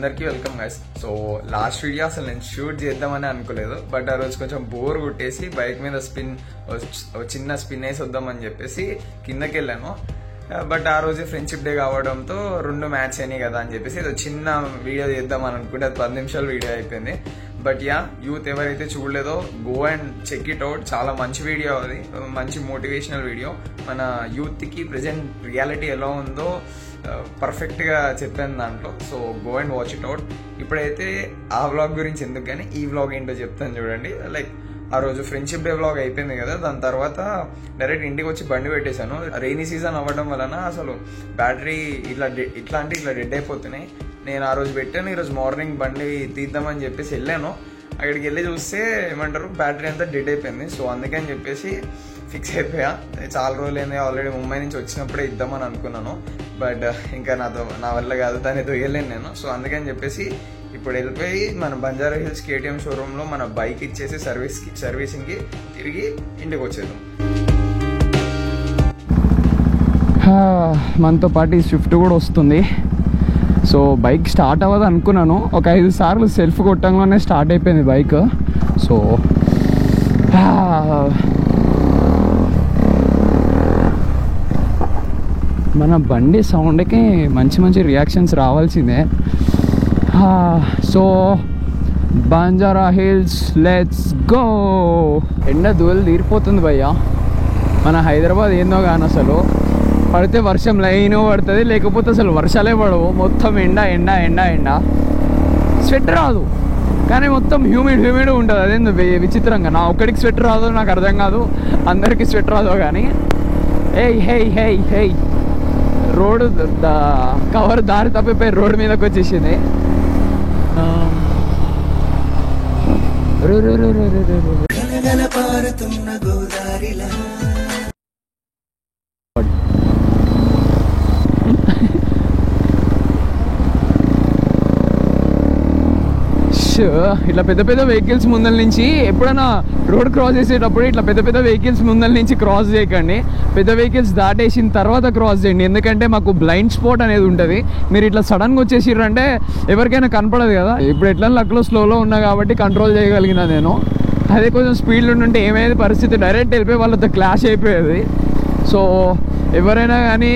అందరికీ welcome guys. So last video అసలు నేను షూట్ చేద్దామని అనుకోలేదు, బట్ ఆ రోజు కొంచెం బోర్ కొట్టేసి బైక్ మీద చిన్న స్పిన్ వేసి వద్దామని చెప్పేసి కిందకి వెళ్ళాను. బట్ ఆ రోజు ఫ్రెండ్షిప్ డే కావడంతో 2 మ్యాచ్ అయినాయి కదా అని చెప్పేసి ఏదో చిన్న వీడియో చేద్దామని అనుకుంటే అది 10 నిమిషాల వీడియో అయిపోయింది. బట్ యూత్ ఎవరైతే చూడలేదో go and check it out. చాలా మంచి వీడియో, అది మంచి మోటివేషనల్ వీడియో. మన యూత్ కి ప్రెజెంట్ రియాలిటీ ఎలా ఉందో పర్ఫెక్ట్ గా చెప్పాను దాంట్లో. So go and watch it out. ఇప్పుడైతే ఆ వ్లాగ్ గురించి ఎందుకు కానీ ఈ వ్లాగ్ ఏంటో చెప్తాను చూడండి. లైక్ ఆ రోజు ఫ్రెండ్షిప్ డే వ్లాగ్ అయిపోయింది కదా, దాని తర్వాత డైరెక్ట్ ఇంటికి వచ్చి బండి పెట్టేశాను. రెయినీ సీజన్ అవ్వడం వలన అసలు బ్యాటరీ ఇట్లా డెడ్ అయిపోతున్నాయి. నేను ఆ రోజు పెట్టాను, ఈరోజు మార్నింగ్ బండి తీద్దామని చెప్పేసి వెళ్ళాను. అక్కడికి వెళ్ళి చూస్తే ఏమంటారు బ్యాటరీ అంతా డెడ్ అయిపోయింది. సో అందుకని చెప్పేసి ఫిక్స్ అయిపోయా. చాలా రోజులైంది, ఆల్రెడీ ముంబై నుంచి వచ్చినప్పుడే ఇద్దామని అనుకున్నాను, బట్ ఇంకా నా వల్ల కాదు, దాన్ని తొయ్యలేను నేను. సో అందుకని చెప్పేసి ఇప్పుడు వెళ్ళిపోయి మన బంజారా హిల్స్ KTM షోరూంలో మన బైక్ ఇచ్చేసి సర్వీసింగ్కి తిరిగి ఇంటికి వచ్చేద్దాం. మనతో పాటు ఈ స్విఫ్ట్ కూడా వస్తుంది. సో బైక్ స్టార్ట్ అవ్వదు అనుకున్నాను, ఒక 5 సార్లు సెల్ఫ్ కొట్టంగానే స్టార్ట్ అయిపోయింది బైక్. సో మన బండి సౌండ్కి మంచి రియాక్షన్స్ రావాల్సిందే. So Banjara hills let's go. ఎండ దూలు తీరిపోతుంది భయ్యా. మన హైదరాబాద్ ఏందో కానీ అసలు పడితే వర్షం లైన్ పడుతుంది, లేకపోతే అసలు వర్షాలే పడవు. మొత్తం ఎండ స్వెట్ రాదు, కానీ మొత్తం హ్యూమిడ్ ఉంటుంది. అదేందో విచిత్రంగా. నా ఒక్కడికి స్వెట్ రాదు, నాకు అర్థం కాదు, అందరికీ స్వెట్ రాదు. కానీ హే రోడ్డు కవర్ దారి తప్పిపోయి రోడ్డు మీదకి వచ్చేసింది. ఇట్లా పెద్ద వెహికల్స్ ముందల నుంచి ఎప్పుడైనా రోడ్ క్రాస్ చేసేటప్పుడు ఇట్లా పెద్ద వెహికల్స్ ముందల నుంచి క్రాస్ చేయకండి. పెద్ద వెహికల్స్ దాటేసిన తర్వాత క్రాస్ చేయండి, ఎందుకంటే మాకు బ్లైండ్ స్పాట్ అనేది ఉంటుంది. మీరు ఇట్లా సడన్గా వచ్చేసిర్రంటే ఎవరికైనా కనపడదు కదా. ఇప్పుడు ఎట్లా లక్లో స్లోలో ఉన్నా కాబట్టి కంట్రోల్ చేయగలిగిన నేను. అదే కొంచెం స్పీడ్లో ఉంటే ఏమయ్యేది పరిస్థితి, డైరెక్ట్ వెళ్ళిపోయి వాళ్ళతో క్లాష్ అయిపోయేది. సో ఎవరైనా కానీ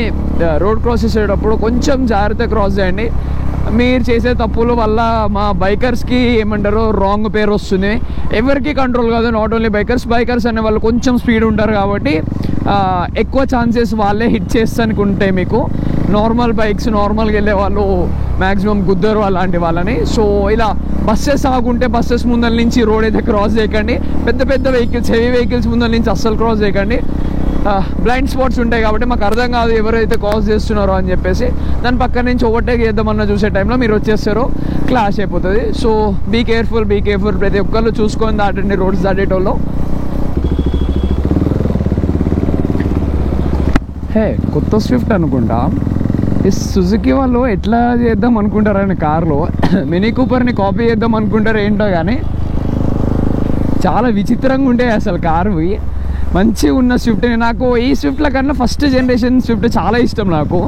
రోడ్ క్రాస్ చేసేటప్పుడు కొంచెం జాగ్రత్తగా క్రాస్ చేయండి. మీరు చేసే తప్పుల వల్ల మా బైకర్స్కి ఏమంటారు రాంగ్ పేరు వస్తుంది. ఎవరికి కంట్రోల్ కాదు, నాట్ ఓన్లీ బైకర్స్ అనే వాళ్ళు కొంచెం స్పీడ్ ఉంటారు కాబట్టి ఎక్కువ ఛాన్సెస్ వాళ్ళే హిట్ చేస్తానుకుంటే మీకు. నార్మల్గా వెళ్ళే వాళ్ళు మ్యాక్సిమం గుద్దరు అలాంటి వాళ్ళని. సో ఇలా బస్సెస్ ఆగుంటే బస్సెస్ ముందల నుంచి రోడ్ అయితే క్రాస్ చేయకండి. పెద్ద వెహికల్స్, హెవీ వెహికల్స్ ముందల నుంచి అస్సలు క్రాస్ చేయకండి. బ్లైండ్ స్పాట్స్ ఉంటాయి కాబట్టి మాకు అర్థం కాదు ఎవరైతే క్రాస్ చేస్తున్నారో అని చెప్పేసి. దాని పక్క నుంచి ఓవర్టేక్ చేద్దామన్న చూసే టైంలో మీరు వచ్చేస్తారో క్లాష్ అయిపోతుంది. So be careful. ప్రతి ఒక్కళ్ళు చూసుకొని దాటండి రోడ్స్ దాటేటోళ్ళు. కొత్త స్విఫ్ట్ అనుకుంటా. ఈ సుజుకి వాళ్ళు ఎట్లా చేద్దాం అనుకుంటారని కార్లో మినీ కూపర్ని కాపీ చేద్దాం అనుకుంటారు ఏంటో, కానీ చాలా విచిత్రంగా ఉంటాయి అసలు కార్వి. మంచిగా ఉన్న స్విఫ్ట్. నాకు ఈ స్విఫ్ట్ల కన్నా ఫస్ట్ జనరేషన్ స్విఫ్ట్ చాలా ఇష్టం నాకు.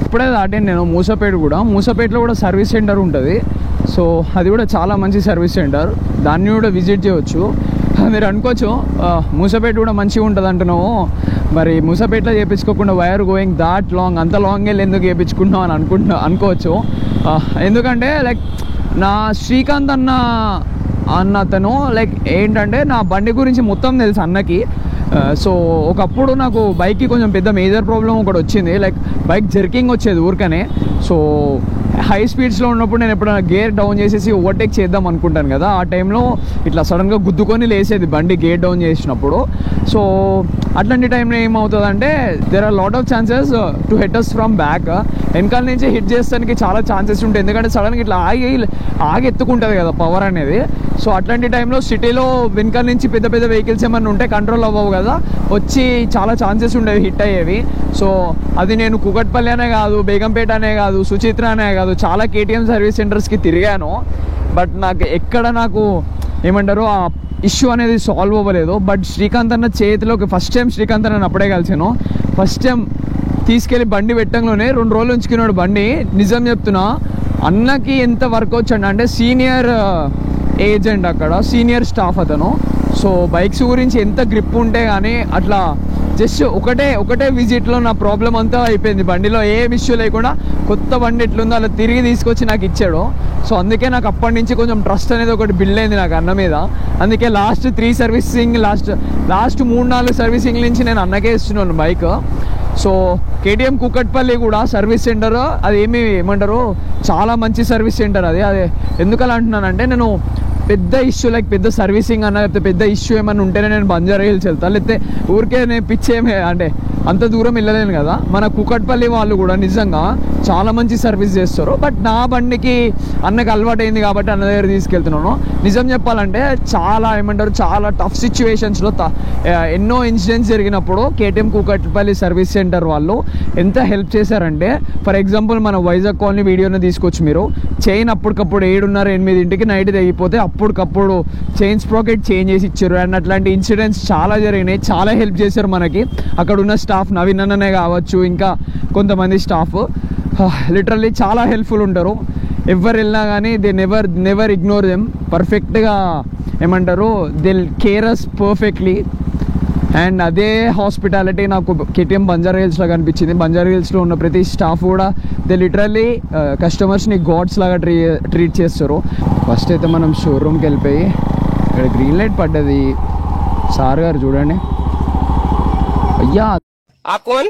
ఇప్పుడే దాటాను నేను మూసాపేటలో కూడా సర్వీస్ సెంటర్ ఉంటుంది. సో అది కూడా చాలా మంచి సర్వీస్ సెంటర్, దాన్ని కూడా విజిట్ చేయవచ్చు. మీరు అనుకోవచ్చు మూసాపేట కూడా మంచిగా ఉంటుంది అంటున్నావు, మరి మూసాపేటలో చేయించుకోకుండా వైర్ గోయింగ్ దాట్ లాంగ్, అంత లాంగ్ వెళ్ళి ఎందుకు చేయించుకుంటున్నావు అని అనుకోవచ్చు. ఎందుకంటే లైక్ నా శ్రీకాంత్ అన్న అతను లైక్ ఏంటంటే నా బండి గురించి మొత్తం తెలుసు అన్నకి. సో ఒకప్పుడు నాకు బైక్కి కొంచెం పెద్ద మేజర్ ప్రాబ్లం ఒకటి వచ్చింది, లైక్ బైక్ జర్కింగ్ వచ్చేది ఊరికనే. సో హై స్పీడ్స్లో ఉన్నప్పుడు నేను ఎప్పుడైనా గేర్ డౌన్ చేసేసి ఓవర్టేక్ చేద్దాం అనుకుంటాను కదా, ఆ టైంలో ఇట్లా సడన్గా గుద్దుకొని లేసేది బండి గేర్ డౌన్ చేసినప్పుడు. సో అట్లాంటి టైంలో ఏమవుతుందంటే there are lot of chances to hit us from back. వెనకాల నుంచి హిట్ చేస్తానికి చాలా ఛాన్సెస్ ఉంటాయి, ఎందుకంటే సడన్గా ఇట్లా ఆగి ఎత్తుకుంటుంది కదా పవర్ అనేది. సో అట్లాంటి టైంలో సిటీలో వెనకాల నుంచి పెద్ద వెహికల్స్ ఏమన్నా ఉంటే కంట్రోల్ అవ్వవు కదా, వచ్చి చాలా ఛాన్సెస్ ఉండేవి హిట్ అయ్యేవి. సో అది నేను కుకట్పల్లి అనే కాదు, బేగంపేట అనే కాదు, సుచిత్ర అనే కాదు, చాలా KTM సర్వీస్ సెంటర్స్కి తిరిగాను. బట్ నాకు ఏమంటారు ఆ ఇష్యూ అనేది సాల్వ్ అవ్వలేదు. బట్ శ్రీకాంత్ అన్న చేతిలోకి ఫస్ట్ టైం శ్రీకాంత్ అన్న అప్పుడే కలిసాను. ఫస్ట్ టైం తీసుకెళ్ళి బండి పెట్టంలోనే 2 రోజులు ఉంచుకున్నాడు బండి. నిజం చెప్తున్నా, అన్నకి ఎంత వర్క్ వచ్చండి అంటే సీనియర్ ఏజెంట్ అక్కడ, సీనియర్ స్టాఫ్ అతను. సో బైక్స్ గురించి ఎంత గ్రిప్ ఉంటే కానీ అట్లా జస్ట్ ఒకటే విజిట్లో నా ప్రాబ్లం అంతా అయిపోయింది. బండిలో ఏ ఇష్యూ లేకుండా కొత్త బండి ఎట్లుందో అలా తిరిగి తీసుకొచ్చి నాకు ఇచ్చాడు. సో అందుకే నాకు అప్పటి నుంచి కొంచెం ట్రస్ట్ అనేది ఒకటి బిల్డ్ అయింది నాకు అన్న మీద. అందుకే లాస్ట్ 3 సర్వీసింగ్ లాస్ట్ 3-4 సర్వీసింగ్ నుంచి నేను అన్నకే ఇస్తున్నాను బైక్. సో కేటీఎం కూకట్పల్లి కూడా సర్వీస్ సెంటర్ అది ఏమంటారు చాలా మంచి సర్వీస్ సెంటర్ అది. ఎందుకలా అంటున్నానంటే నేను పెద్ద ఇష్యూ లైక్ పెద్ద సర్వీసింగ్ అన్న లేకపోతే పెద్ద ఇష్యూ ఏమైనా ఉంటేనే నేను బంజారా హిల్స్ వెళ్తాను, లేకపోతే ఊరికే నేను పిచ్చేమే అంటే అంత దూరం వెళ్ళలేను కదా. మన కూకట్పల్లి వాళ్ళు కూడా నిజంగా చాలా మంచి సర్వీస్ చేస్తారు. బట్ నా బండికి అన్నకి అలవాటు అయింది కాబట్టి అన్న దగ్గర తీసుకెళ్తున్నాను. నిజం చెప్పాలంటే చాలా టఫ్ సిచ్యువేషన్స్లో ఎన్నో ఇన్సిడెంట్స్ జరిగినప్పుడు కేటీఎం కూకట్పల్లి సర్వీస్ సెంటర్ వాళ్ళు ఎంత హెల్ప్ చేశారంటే, ఫర్ ఎగ్జాంపుల్ మన వైజాగ్ కాలనీ వీడియోని తీసుకోవచ్చు మీరు. చైన్ అప్పటికప్పుడు 7:30-8 నైట్ తెగిపోతే అప్పటికప్పుడు చైన్ స్ప్రాకెట్ చేంజ్ చేసి ఇచ్చారు. అండ్ అట్లాంటి ఇన్సిడెంట్స్ చాలా జరిగినాయి. చాలా హెల్ప్ చేశారు మనకి అక్కడ ఉన్న స్టాఫ్, నవీన్ అన్ననే కావచ్చు, ఇంకా కొంతమంది స్టాఫ్ లిటరల్లీ చాలా హెల్ప్ఫుల్ ఉంటారు. ఎవరు వెళ్ళినా కానీ దే నెవర్ ఇగ్నోర్ దెమ్. పర్ఫెక్ట్గా they care us perfectly. And అదే హాస్పిటాలిటీ నాకు కేటీఎం బంజారా హిల్స్లో కనిపించింది. బంజారా హిల్స్లో ఉన్న ప్రతి స్టాఫ్ కూడా దే లిటరల్లీ కస్టమర్స్ని గాడ్స్ లాగా ట్రీట్ చేస్తారు. ఫస్ట్ అయితే మనం షోరూమ్కి వెళ్ళిపోయి ఇక్కడ గ్రీన్ లైట్ పడ్డది. సార్ గారు చూడండి. అయ్యా आप कौन,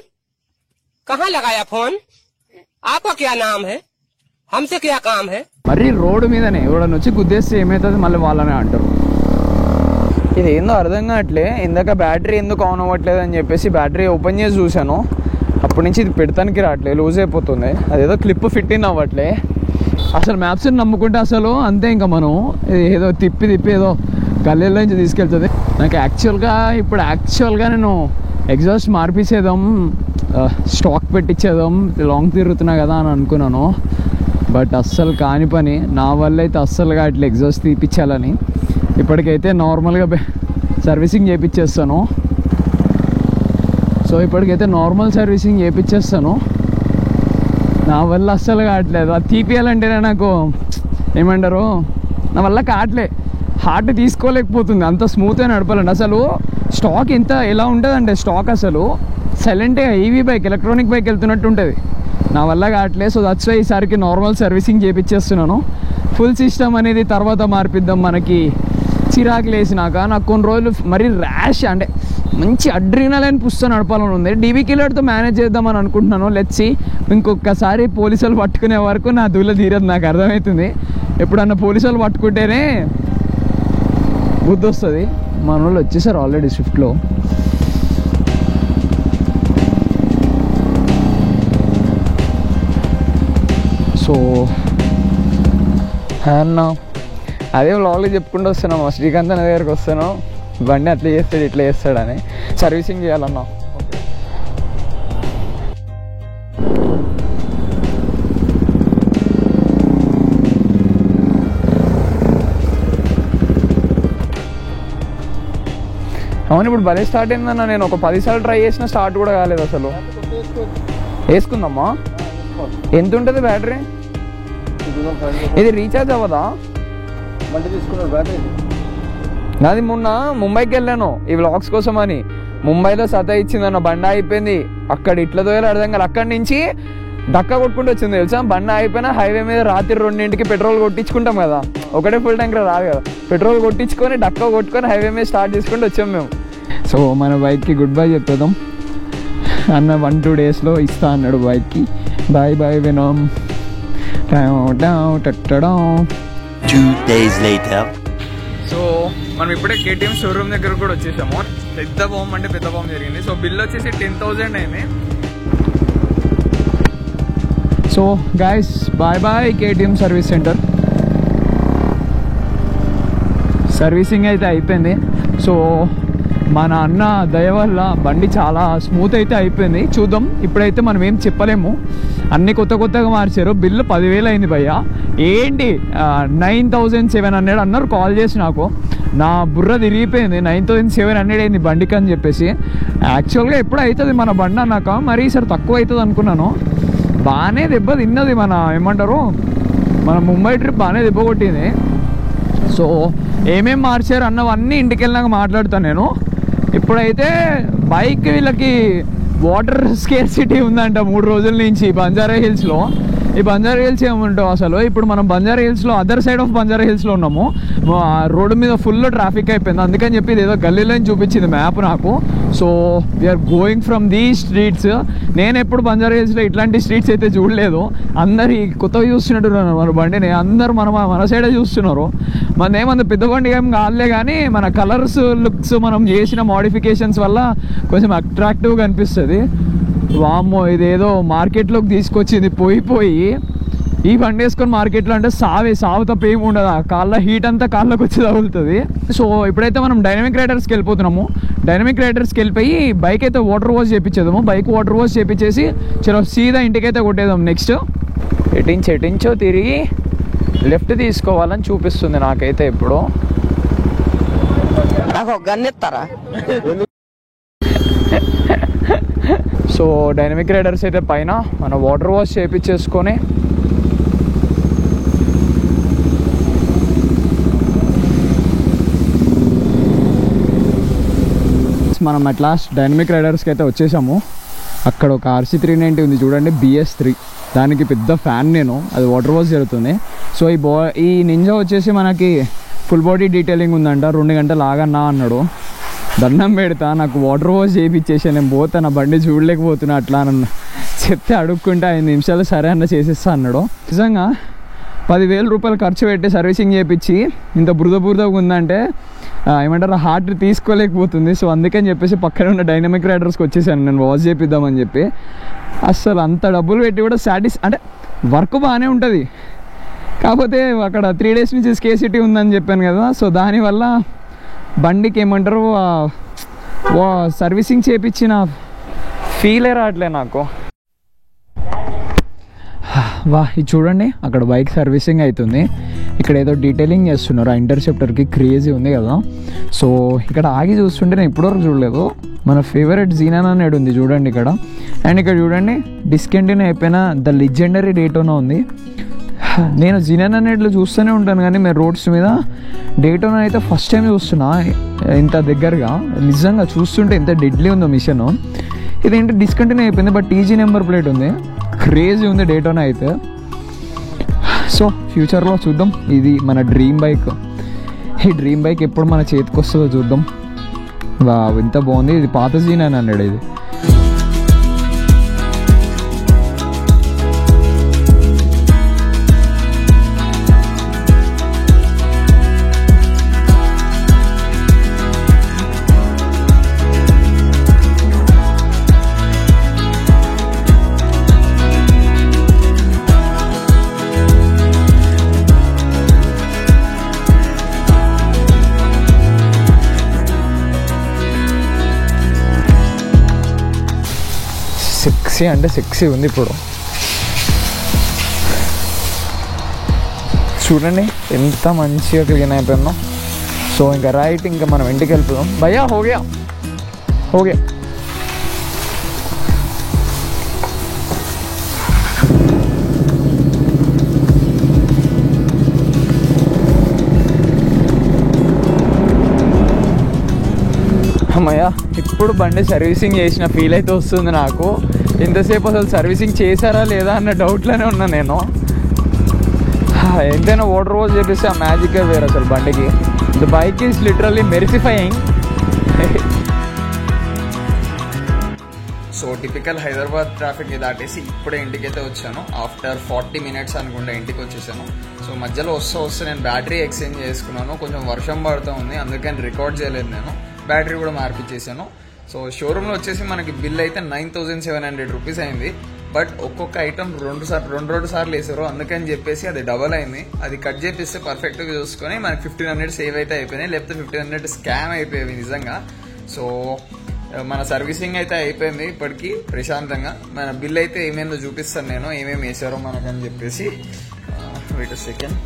कहाँ लगाया फोन, आपका क्या नाम है, हमसे क्या काम है. మరి రోడ్డు మీదనే ఎవడన్నా వచ్చి గుద్దేస్తే ఏమవుతుంది మళ్ళీ వాళ్ళనే అంటారు. ఇది ఏందో అర్థం కావట్లే. ఇందాక బ్యాటరీ ఎందుకు ఆన్ అవ్వట్లేదు అని చెప్పేసి బ్యాటరీ ఓపెన్ చేసి చూశాను. అప్పటి నుంచి ఇది పెడతానికి రావట్లేదు, లూజ్ అయిపోతుంది. అదేదో క్లిప్ ఫిట్ ఇన్ అవ్వట్లే. అసలు మ్యాప్స్ని నమ్ముకుంటే అసలు అంతే, ఇంకా మనం ఏదో తిప్పి ఏదో గల్లీలో నుంచి తీసుకెళ్తుంది. నాకు యాక్చువల్గా నేను ఎగ్జాస్ట్ మార్పించేద్దాం, స్టాక్ పెట్టించేద్దాం, లాంగ్ తిరుగుతున్నా కదా అని అనుకున్నాను. బట్ అస్సలు కాని పని. నా వల్ల అయితే అస్సలుగా ఇట్లా ఎగ్జాస్ట్ తీపిచ్చాలని ఇప్పటికైతే నార్మల్గా సర్వీసింగ్ చేయించేస్తాను. సో ఇప్పటికైతే నార్మల్ సర్వీసింగ్ చేయించేస్తాను. నా వల్ల అస్సలు కావట్లేదు. అది తీపియాలంటేనే నాకు నా వల్ల కావట్లే. హార్ట్ తీసుకోలేకపోతుంది, అంత స్మూత్గా నడపాలండి. అసలు స్టాక్ ఎలా ఉంటుందంటే స్టాక్ అసలు సైలెంట్గా ఈవీ బైక్, ఎలక్ట్రానిక్ బైక్ వెళ్తున్నట్టు ఉంటుంది. నా వల్ల కావట్లేదు. సో దట్స్ వై ఈసారికి నార్మల్ సర్వీసింగ్ చేయించేస్తున్నాను. ఫుల్ సిస్టమ్ అనేది తర్వాత మార్పిద్దాం. మనకి చిరాకు లేసినాక నాకు కొన్ని రోజులు మరీ ర్యాష్ అంటే మంచి అడ్రినలైన్ పుస్తకం నడపాలని ఉంది. డీబీ కిల్లర్తో మేనేజ్ చేద్దామని అనుకుంటున్నాను. Let's see. ఇంకొకసారి పోలీసులు పట్టుకునే వరకు నా దూల తీరదు, నాకు అర్థమవుతుంది. ఎప్పుడన్నా పోలీసులు పట్టుకుంటేనే బుద్ధి వస్తుంది. మన వాళ్ళు వచ్చేసారు ఆల్రెడీ స్విఫ్ట్లో. సో అన్న అదే వ్లాగ్లో చెప్పుకుంటూ వస్తున్నాము. శ్రీకాంత్ అన్న దగ్గరికి వస్తాను, బండి అట్లా చేస్తాడు ఇట్లా చేస్తాడని. సర్వీసింగ్ చేయాలన్నా. అవును, ఇప్పుడు భలే స్టార్ట్ అయిందన్న. నేను ఒక 10 సార్లు ట్రై చేసిన, స్టార్ట్ కూడా కాలేదు అసలు. వేసుకుందామా? ఎంత ఉంటుంది బ్యాటరీ? ఇది రీఛార్జ్ అవ్వదా? నాది మొన్న ముంబైకి వెళ్ళాను ఈ వ్లాగ్స్ కోసం అని. ముంబైలో సతా ఇచ్చిందన్న, బండి అయిపోయింది. అక్కడ ఇట్లా దోయాలి అర్థం కాదు. అక్కడి నుంచి దక్క కొట్టుకుంటూ వచ్చింది తెలుసా. బండి అయిపోయినా హైవే మీద రాత్రి 2ంటికి పెట్రోల్ కొట్టించుకుంటాం కదా, ఒకటే ఫుల్ ట్యాంకర్ రాదు కదా, పెట్రోల్ కొట్టించుకొని డక్క కొట్టుకొని హైవే మీద స్టార్ట్ చేసుకుంటూ వచ్చాం మేము. సో మన బైక్కి గుడ్ బై చెప్పేద్దాం. అన్న 1-2 డేస్లో ఇస్తా అన్నాడు బైక్కి. బాయ్ బాయ్ వినోమ్. 2 days later. సో మనం ఇప్పుడే కేటీఎం షోరూమ్ దగ్గర కూడా వచ్చేసాము. పెద్ద బాంబ్ అంటే పెద్ద బాంబ్ జరిగింది. సో బిల్ వచ్చేసి 10,000 అయింది. So guys bye bye KTM service centre. Servicing అయితే అయిపోయింది. సో మన అన్న దయ వల్ల బండి చాలా స్మూత్ అయితే అయిపోయింది. చూద్దాం. ఇప్పుడైతే మనం ఏం చెప్పలేము, అన్ని కొత్తగా మార్చారు. బిల్లు 10,000 అయింది భయ్య. ఏంటి 9,700 అన్నారు కాల్ చేసి. నాకు నా బుర్ర తిరిగిపోయింది. 9,700 అయింది బండికి అని చెప్పేసి. యాక్చువల్గా ఎప్పుడు అవుతుంది మన బండి అన్నాక, మరి ఈసారి తక్కువ అవుతుంది అనుకున్నాను. బాగానే దెబ్బ తిన్నది మన మన ముంబై ట్రిప్ బాగానే దెబ్బకొట్టింది. సో ఏమేమి మార్చారు అన్నవన్నీ ఇంటికి వెళ్ళినాక మాట్లాడుతాను నేను. ఇప్పుడైతే బైక్ వీళ్ళకి వాటర్ స్కేర్సిటీ ఉందంట 3 రోజుల నుంచి బంజారా హిల్స్లో. ఈ బంజారా హిల్స్ ఏముంటావు అసలు, ఇప్పుడు మనం బంజారా హిల్స్లో అదర్ సైడ్ ఆఫ్ బంజారా హిల్స్లో ఉన్నాము. రోడ్డు మీద ఫుల్ ట్రాఫిక్ అయిపోయింది. అందుకని చెప్పి ఏదో గల్లీలో చూపించింది మ్యాప్ నాకు. సో వీఆర్ గోయింగ్ ఫ్రమ్ దీ స్ట్రీట్స్. నేను ఎప్పుడు బంజారా హిల్స్లో ఇట్లాంటి స్ట్రీట్స్ అయితే చూడలేదు. అందరు ఈ కొత్తగా చూస్తున్నట్టున్నారు మన బండిని, అందరు మన సైడే చూస్తున్నారు. మన ఏమంత పెద్ద బండి ఏం కాదులే కానీ మన కలర్స్ లుక్స్ మనం చేసిన మోడిఫికేషన్స్ వల్ల కొంచెం అట్రాక్టివ్గా అనిపిస్తుంది. వామ్మో ఇదేదో మార్కెట్లోకి తీసుకొచ్చింది పోయి ఈ బండి వేసుకొని మార్కెట్లో అంటే సావు తప్ప ఏమి ఉండదు. కాళ్ళ హీట్ అంతా కాళ్ళకి వచ్చి తగులుతుంది. సో ఇప్పుడైతే మనం డైనమిక్ రైడర్స్కి వెళ్ళిపోతున్నాము. డైనమిక్ రైడర్స్కి వెళ్ళిపోయి బైక్ అయితే వాటర్ వాష్ చేయించేద్దాము. బైక్ వాటర్ వాష్ చేయించేసి చలో సీదా ఇంటికైతే కొట్టేద్దాం. నెక్స్ట్ ఎటించో తిరిగి లెఫ్ట్ తీసుకోవాలని చూపిస్తుంది నాకైతే ఇప్పుడు. సో డైనమిక్ రైడర్స్ అయితే పైన మన వాటర్ వాష్ చేయించేసుకొని మనం అట్ లాస్ట్ డైనమిక్ రైడర్స్కి అయితే వచ్చేసాము. అక్కడ ఒక RC390 ఉంది చూడండి, BS3. దానికి పెద్ద ఫ్యాన్ నేను. అది వాటర్ వాష్ జరుగుతుంది. సో ఈ నింజా వచ్చేసి మనకి ఫుల్ బాడీ డీటెయిలింగ్ ఉందంట. 2 గంటలు ఆగన్నా అన్నాడు. దండం పెడతా, నాకు వాటర్ వాష్ చేయించేసా, నేను పోతా, నా బండి చూడలేకపోతున్నా అట్లా నన్ను చెప్తే అడుక్కుంటే 5 నిమిషాలు సరే అన్న చేసేస్తా అన్నాడు. నిజంగా 10,000 రూపాయలు ఖర్చు పెట్టి సర్వీసింగ్ చేయించి ఇంత బురదగా ఉందంటే ఏమంటారు హార్ట్ తీసుకోలేకపోతుంది. సో అందుకని చెప్పేసి పక్కన ఉన్న డైనమిక్ రైడర్స్కి వచ్చేసాను నేను వాష్ చేపిద్దామని చెప్పి. అసలు అంత డబ్బులు పెట్టి కూడా అంటే వర్క్ బాగానే ఉంటుంది, కాకపోతే అక్కడ 3 days నుంచి స్కేర్సిటీ ఉందని చెప్పాను కదా. సో దానివల్ల బండికి ఏమంటారు సర్వీసింగ్ చేయించిన ఫీలే రావట్లే నాకు. ఇది చూడండి, అక్కడ బైక్ సర్వీసింగ్ అవుతుంది. ఇక్కడ ఏదో డీటెయిలింగ్ చేస్తున్నారు. ఆ ఇంటర్సెప్టర్కి క్రేజీ ఉంది కదా. సో ఇక్కడ ఆగి చూస్తుంటే నేను ఇప్పటివరకు చూడలేదు. మన ఫేవరెట్ జీనానా అనేది ఉంది చూడండి ఇక్కడ. అండ్ ఇక్కడ చూడండి డిస్కంటిన్యూ అయిపోయిన ద లెజెండరీ డేటోనా ఉంది. నేను జీనానా నెట్లో చూస్తూనే ఉంటాను కానీ మేము రోడ్స్ మీద డేటోనా అయితే ఫస్ట్ టైం చూస్తున్నా ఇంత దగ్గరగా. నిజంగా చూస్తుంటే ఎంత డెడ్లీ ఉందో మిషన్. ఇదేంటి డిస్కంటిన్యూ అయిపోయింది, బట్ TG నెంబర్ ప్లేట్ ఉంది. క్రేజీ ఉంది డేటోనా అయితే. సో ఫ్యూచర్లో చూద్దాం. ఇది మన డ్రీమ్ బైక్. ఈ డ్రీమ్ బైక్ ఎప్పుడు మన చేతికి వస్తుందో చూద్దాం. ఎంత బాగుంది. ఇది పాత జీనానా అన్నాడు ఇది. సెక్సీ అంటే సెక్సీ ఉంది ఇప్పుడు. చూడండి ఎంత మంచిగా క్లీన్ అయిపోయిందో. సో ఇంకా రైట్, ఇంకా మనం ఇంటికి వెళ్ళిపోదాం. భయ్యా హోగే అమ్మయ్య, ఇప్పుడు బండి సర్వీసింగ్ చేసిన ఫీల్ అయితే వస్తుంది నాకు. ఇంతసేపు అసలు సర్వీసింగ్ చేశారా లేదా అన్న డౌట్లోనే ఉన్నా నేను. ఎంతైనా వాటర్ వాష్ చేపిస్తే ఆ మ్యాజికే వేరు అసలు బండికి. The bike is literally mesmerising. So typical Hyderabad traffic దాటేసి ఇప్పుడే ఇంటికైతే వచ్చాను. ఆఫ్టర్ 40 minutes అనుకుంటా ఇంటికి వచ్చేసాను. సో మధ్యలో వస్తే నేను బ్యాటరీ ఎక్స్చేంజ్ చేసుకున్నాను. కొంచెం వర్షం పడుతూ ఉంది, అందుకని రికార్డ్ చేయలేదు నేను. బ్యాటరీ కూడా మార్పిచ్చేసాను. సో షోరూంలో వచ్చేసి మనకి బిల్ అయితే 9,700 రూపీస్ అయింది. బట్ ఒక్కొక్క ఐటమ్ రెండు సార్లు వేసారు, అందుకని చెప్పేసి అది డబల్ అయింది. అది కట్ చేపిస్తే పర్ఫెక్ట్గా చూసుకొని మనకి 1,500 సేవ్ అయితే అయిపోయినాయి, లేకపోతే 1,500 స్కామ్ అయిపోయేవి నిజంగా. సో మన సర్వీసింగ్ అయితే అయిపోయింది ఇప్పటికీ ప్రశాంతంగా. మన బిల్ అయితే ఏమేందో చూపిస్తాను నేను, ఏమేమి వేసారో మనకని చెప్పేసి. Wait second.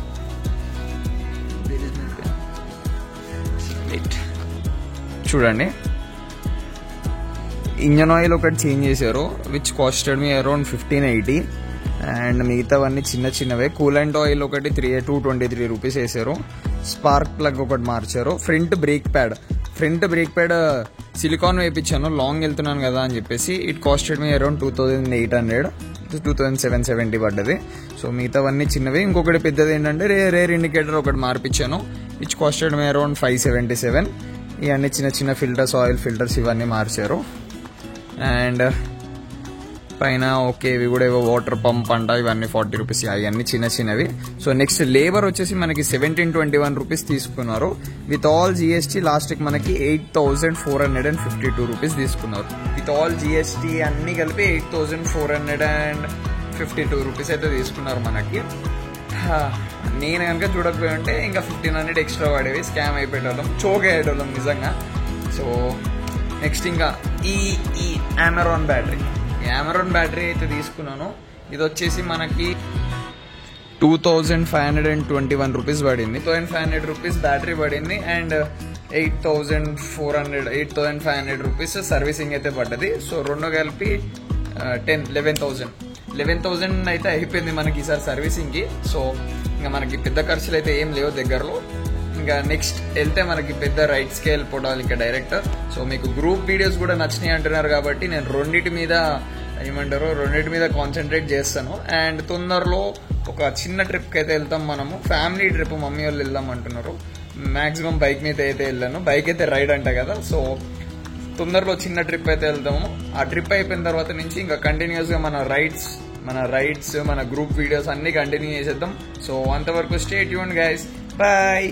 చూడండి, ఇంజన్ ఆయిల్ ఒకటి చేంజ్ చేశారు, which costed me around 1,580. And మిగతావన్నీ చిన్న చిన్నవే. కూలెంట్ ఆయిల్ ఒకటి 223 రూపీస్ వేసారు. స్పార్క్ ప్లగ్ ఒకటి మార్చారు. ఫ్రంట్ బ్రేక్ ప్యాడ్ సిలికాన్ వేయించాను, లాంగ్ వెళ్తున్నాను కదా అని చెప్పేసి. ఇట్ కాస్టెడ్ మీ అరౌండ్ 2800, 2770 పడ్డది. సో మిగతావన్నీ చిన్నవి. ఇంకొకటి పెద్దది ఏంటంటే రేర్ ఇండికేటర్ ఒకటి మార్పించాను, ఇట్స్ కాస్టెడ్ మీ అరౌండ్ 577. ఇవన్నీ చిన్న చిన్న ఫిల్టర్స్, ఆయిల్ ఫిల్టర్స్ ఇవన్నీ మార్చారు. అండ్ పైన ఓకే ఇవి కూడా ఏవో వాటర్ పంప్ అంట, ఇవన్నీ 40 రూపీస్, అవన్నీ చిన్న చిన్నవి. సో నెక్స్ట్ లేబర్ వచ్చేసి మనకి 1721 రూపీస్ తీసుకున్నారు. విత్ ఆల్ జిఎస్టీ లాస్ట్కి మనకి 8452 రూపీస్ తీసుకున్నారు. విత్ ఆల్ జిఎస్టీ అన్ని కలిపి 8452 రూపీస్ అయితే తీసుకున్నారు మనకి. నేను కనుక చూడకపోయి ఉంటే ఇంకా 1500 ఎక్స్ట్రా పడేవి, స్కామ్ అయిపోయేటోళ్ళం, చోక్ అయ్యేటోళ్ళం నిజంగా. సో నెక్స్ట్ ఇంకా ఈ అమెరాన్ బ్యాటరీ అయితే తీసుకున్నాను. ఇది వచ్చేసి మనకి 2521 రూపీస్ పడింది. 2500 రూపీస్ బ్యాటరీ పడింది అండ్ 8500 రూపీస్ సర్వీసింగ్ అయితే పడ్డది. సో రెండు కలిపి 11,000 అయితే అయిపోయింది మనకి ఈసారి సర్వీసింగ్కి. సో ఇంకా మనకి పెద్ద ఖర్చులు అయితే ఏం లేవు దగ్గరలో. ఇంకా నెక్స్ట్ వెళ్తే మనకి పెద్ద రైడ్స్కి వెళ్ళిపోవడాలి ఇంకా డైరెక్ట్. సో మీకు గ్రూప్ వీడియోస్ కూడా నచ్చినాయి అంటున్నారు కాబట్టి నేను రెండింటి మీద కాన్సన్ట్రేట్ చేస్తాను. అండ్ తొందరలో ఒక చిన్న ట్రిప్కి అయితే వెళ్తాం మనము, ఫ్యామిలీ ట్రిప్. మమ్మీ వాళ్ళు వెళ్దాం అంటున్నారు. మ్యాక్సిమం బైక్ మీద అయితే వెళ్ళాను, బైక్ అయితే రైడ్ అంట కదా. సో తొందరలో చిన్న ట్రిప్ అయితే వెళ్తాము. ఆ ట్రిప్ అయిపోయిన తర్వాత నుంచి ఇంకా కంటిన్యూస్గా మన రైడ్స్ మన గ్రూప్ వీడియోస్ అన్ని కంటిన్యూ చేసేద్దాం. సో అంతవరకు స్టే ట్యూన్డ్ గైస్, బాయ్.